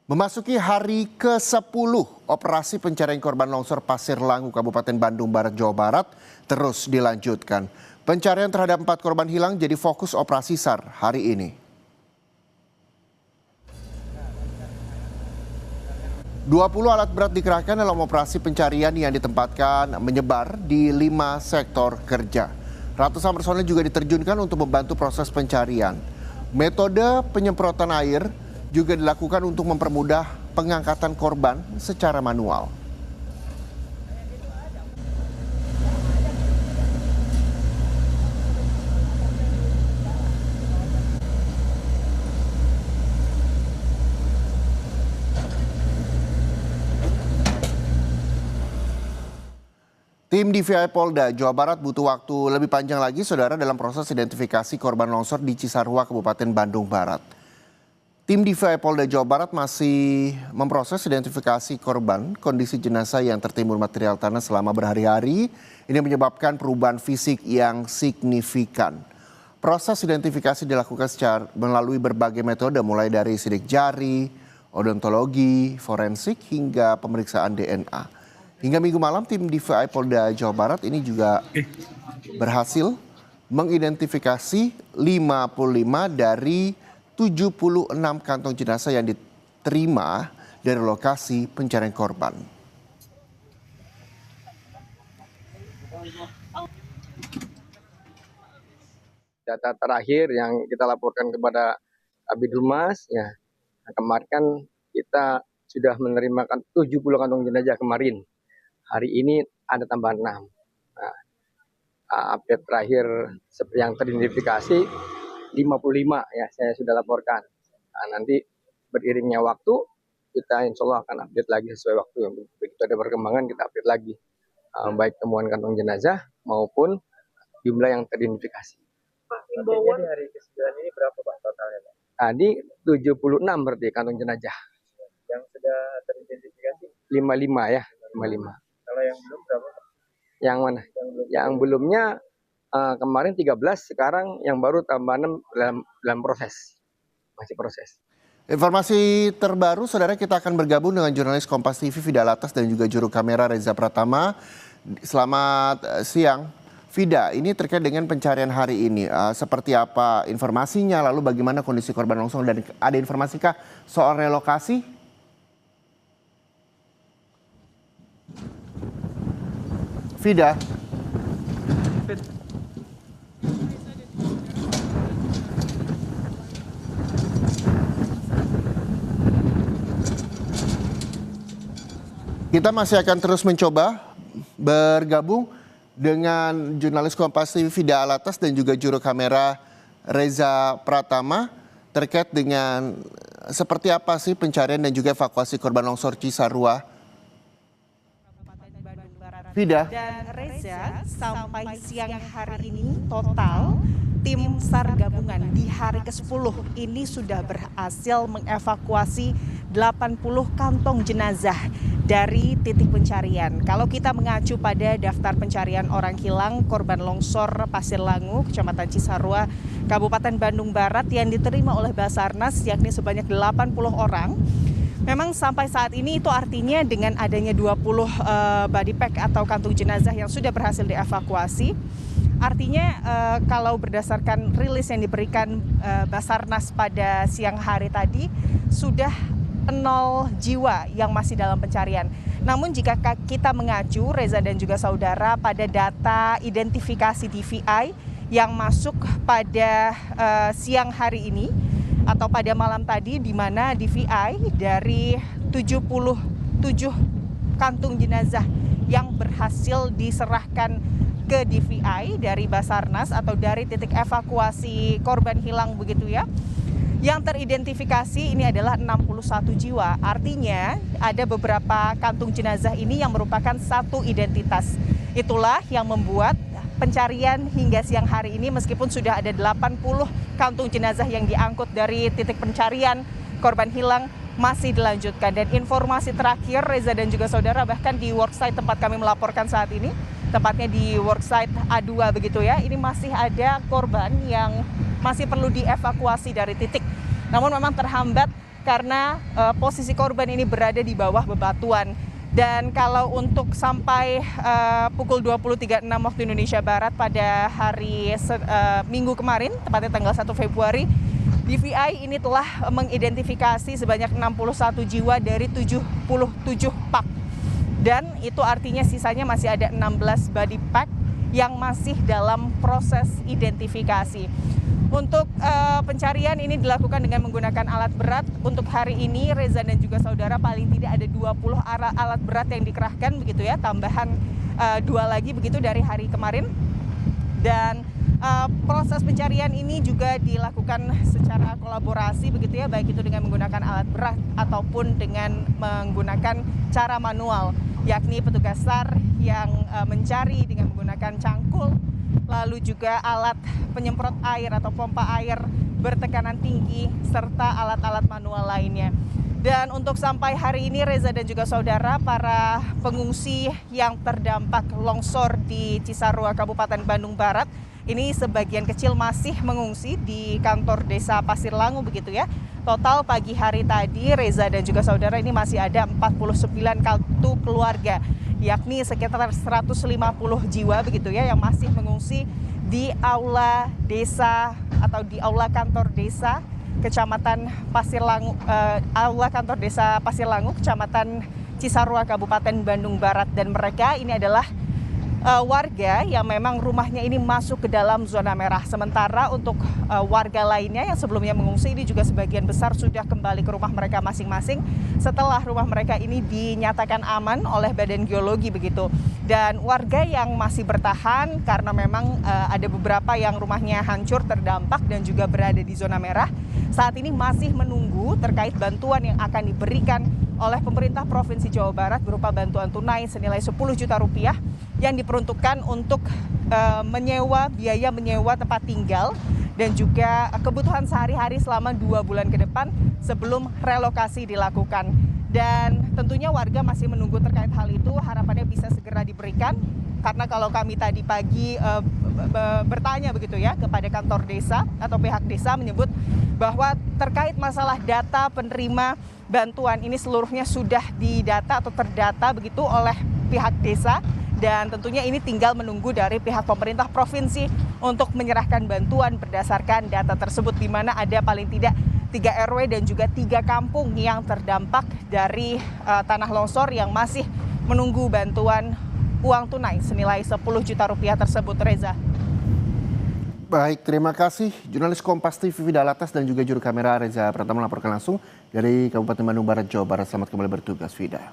Memasuki hari ke-10, operasi pencarian korban longsor Pasir Langu, Kabupaten Bandung Barat, Jawa Barat terus dilanjutkan. Pencarian terhadap 4 korban hilang jadi fokus operasi SAR hari ini. 20 alat berat dikerahkan dalam operasi pencarian yang ditempatkan menyebar di 5 sektor kerja. Ratusan personel juga diterjunkan untuk membantu proses pencarian. Metode penyemprotan air juga dilakukan untuk mempermudah pengangkatan korban secara manual. Tim DVI Polda Jawa Barat butuh waktu lebih panjang lagi, saudara, dalam proses identifikasi korban longsor di Cisarua, Kabupaten Bandung Barat. Tim DVI Polda Jawa Barat masih memproses identifikasi korban, kondisi jenazah yang tertimbun material tanah selama berhari-hari. Ini menyebabkan perubahan fisik yang signifikan. Proses identifikasi dilakukan melalui berbagai metode, mulai dari sidik jari, odontologi, forensik, hingga pemeriksaan DNA. Hingga Minggu malam, tim DVI Polda Jawa Barat ini juga berhasil mengidentifikasi 55 dari 76 kantong jenazah yang diterima dari lokasi pencarian korban. Data terakhir yang kita laporkan kepada Kabid Humas, ya kemarin kan kita sudah menerima 70 kantong jenazah kemarin. Hari ini ada tambahan 6. Nah, update terakhir yang teridentifikasi 55 ya, saya sudah laporkan. Nah, nanti beriringnya waktu kita insya Allah akan update lagi sesuai waktu. Begitu ada perkembangan kita update lagi, baik temuan kantong jenazah maupun jumlah yang teridentifikasi. Pak, imbauan di hari ke-9 ini berapa Pak totalnya Pak? Tadi 76 berarti kantong jenazah. Yang sudah teridentifikasi? 55 ya, 55. Kalau yang belum berapa Pak? Yang mana? Yang belumnya kemarin 13, sekarang yang baru tambah 6 dalam proses. Masih proses. Informasi terbaru, saudara, kita akan bergabung dengan jurnalis Kompas TV Fida Alatas dan juga juru kamera Reza Pratama. Selamat siang. Fida, ini terkait dengan pencarian hari ini. Seperti apa informasinya, lalu bagaimana kondisi korban longsor, dan ada informasikah soal relokasi? Fida. Kita masih akan terus mencoba bergabung dengan jurnalis Kompas TV Fida Alatas dan juga juru kamera Reza Pratama terkait dengan seperti apa sih pencarian dan juga evakuasi korban longsor Cisarua. Fida. Dan Reza, sampai siang hari ini total tim SAR gabungan di hari ke-10 ini sudah berhasil mengevakuasi 80 kantong jenazah dari titik pencarian. Kalau kita mengacu pada daftar pencarian orang hilang korban longsor Pasir Langu, Kecamatan Cisarua, Kabupaten Bandung Barat yang diterima oleh Basarnas yakni sebanyak 80 orang. Memang sampai saat ini itu artinya dengan adanya 20 body pack atau kantung jenazah yang sudah berhasil dievakuasi, artinya kalau berdasarkan rilis yang diberikan Basarnas pada siang hari tadi, sudah 0 jiwa yang masih dalam pencarian. Namun jika kita mengacu, Reza dan juga saudara, pada data identifikasi DVI yang masuk pada siang hari ini, atau pada malam tadi, di mana DVI dari 77 kantung jenazah yang berhasil diserahkan ke DVI dari Basarnas atau dari titik evakuasi korban hilang begitu ya. Yang teridentifikasi ini adalah 61 jiwa. Artinya ada beberapa kantung jenazah ini yang merupakan satu identitas. Itulah yang membuat pencarian hingga siang hari ini meskipun sudah ada 80 kantung jenazah yang diangkut dari titik pencarian korban hilang masih dilanjutkan. Dan informasi terakhir Reza dan juga saudara, bahkan di worksite tempat kami melaporkan saat ini, tepatnya di worksite A2 begitu ya, ini masih ada korban yang masih perlu dievakuasi dari titik. Namun memang terhambat karena posisi korban ini berada di bawah bebatuan. Dan kalau untuk sampai pukul 20.36 waktu Indonesia Barat pada hari Minggu kemarin, tepatnya tanggal 1 Februari, DVI ini telah mengidentifikasi sebanyak 61 jiwa dari 77 pak. Dan itu artinya sisanya masih ada 16 body pack yang masih dalam proses identifikasi. Untuk pencarian ini dilakukan dengan menggunakan alat berat. Untuk hari ini Reza dan juga saudara paling tidak ada 20 alat berat yang dikerahkan begitu ya, tambahan 2 lagi begitu dari hari kemarin. Dan proses pencarian ini juga dilakukan secara kolaborasi begitu ya, baik itu dengan menggunakan alat berat ataupun dengan menggunakan cara manual, yakni petugas SAR yang mencari dengan menggunakan cangkul, lalu juga alat penyemprot air atau pompa air bertekanan tinggi, serta alat-alat manual lainnya. Dan untuk sampai hari ini Reza dan juga saudara, para pengungsi yang terdampak longsor di Cisarua, Kabupaten Bandung Barat, ini sebagian kecil masih mengungsi di kantor desa Pasir Langu begitu ya. Total pagi hari tadi Reza dan juga saudara ini masih ada 49 kartu keluarga, yakni sekitar 150 jiwa begitu ya yang masih mengungsi di aula desa atau di aula kantor desa Kecamatan Pasir Langu, aula kantor desa Pasir Langu, Kecamatan Cisarua, Kabupaten Bandung Barat. Dan mereka ini adalah warga yang memang rumahnya ini masuk ke dalam zona merah. Sementara untuk warga lainnya yang sebelumnya mengungsi ini juga sebagian besar sudah kembali ke rumah mereka masing-masing setelah rumah mereka ini dinyatakan aman oleh Badan Geologi begitu. Dan warga yang masih bertahan karena memang ada beberapa yang rumahnya hancur, terdampak dan juga berada di zona merah, saat ini masih menunggu terkait bantuan yang akan diberikan oleh pemerintah Provinsi Jawa Barat berupa bantuan tunai senilai 10 juta rupiah yang diperuntukkan untuk biaya menyewa tempat tinggal dan juga kebutuhan sehari-hari selama 2 bulan ke depan sebelum relokasi dilakukan. Dan tentunya warga masih menunggu terkait hal itu, harapannya bisa segera diberikan. Karena kalau kami tadi pagi bertanya begitu ya kepada kantor desa atau pihak desa menyebut bahwa terkait masalah data penerima bantuan ini seluruhnya sudah didata atau terdata begitu oleh pihak desa. Dan tentunya ini tinggal menunggu dari pihak pemerintah provinsi untuk menyerahkan bantuan berdasarkan data tersebut, di mana ada paling tidak 3 RW dan juga 3 kampung yang terdampak dari tanah longsor yang masih menunggu bantuan uang tunai senilai 10 juta rupiah tersebut, Reza. Baik, terima kasih jurnalis Kompas TV Vida Latas dan juga juru kamera Reza Pratama melaporkan langsung dari Kabupaten Bandung Barat, Jawa Barat. Selamat kembali bertugas, Vida.